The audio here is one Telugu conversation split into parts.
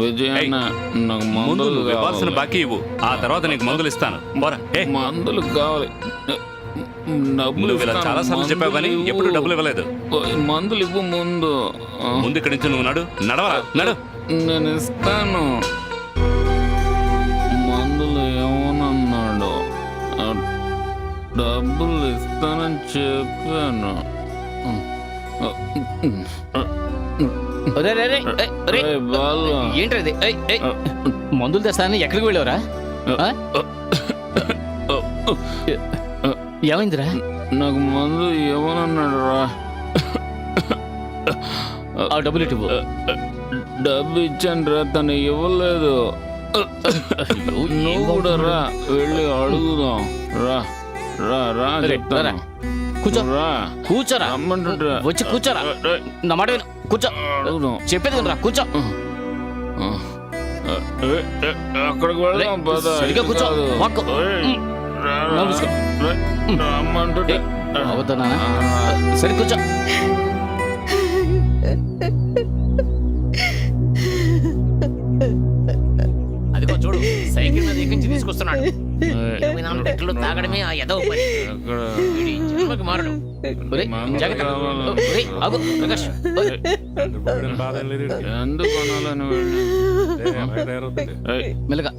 విజయన్న నాకు ముందు మందులు నువ్వు ఇవ్వాల్సిన కావాలి. బాకీ ఇవ్వు, ఆ తర్వాత నీకు మందులు ఇస్తాను. పోరా. మందులు కావాలి. డబ్బులు నువ్వు ఇలా ఇస్తాను. చాలా సార్లు చెప్పావు కానీ మందులు ఎప్పుడు ఇవ్వు. డబ్బులు ఇవ్వలేదు. మందులు ఇవ్వు ముందు. ముందు ఇక్కడి నుంచి నువ్వు నడవరా, నడు. నేను ఇస్తాను. మందులు ఏమన్నాడు? డబ్బులు ఇస్తానని చెప్పాను. బాలు ఏంటది? మందులు తెస్తానని ఎక్కడికి వెళ్ళావురా? ఏమైందిరా? నాకు మందు ఇవ్వనన్నాడు రా. ఆ డబ్బులు ఇటు. డబ్బు ఇచ్చాను రా, తను ఇవ్వలేదు. నువ్వు కూడా రా, వెళ్ళి అడుగుదాం. రా రా రా చెప్తాను. కూర్చో, రా కూర్చోరా. రమ్మంటుంటే వచ్చి కూర్చోరా. నా మాట విను. కూర్చో. అడుగుదాం. చెప్పేది రా. కూర్చో. అక్కడికి వెళ్దాం పద. సరిగ్గా కూర్చో. కాదు. వాక్కు. రా, రా, రా. రమ్మంటుంటే అవుతానా? సరే కూర్చో. అదిగో చూడు, సైకిల్ మీద ఎక్కించి తీసుకొస్తున్నాడు. 24 లీటర్లు తాగడమే ఆ ఎదవ పని. ఎక్కడ? వీడి జన్మకి మారడు. ఒరేయ్, జాగ్రత్త. ఒరేయ్, ఆగు, ప్రకాష్. ఎందుకు కొనాలని వెళ్ళి మెల్లగా.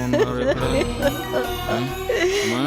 ఉన్నారు ఇక్కడ. అమ్మా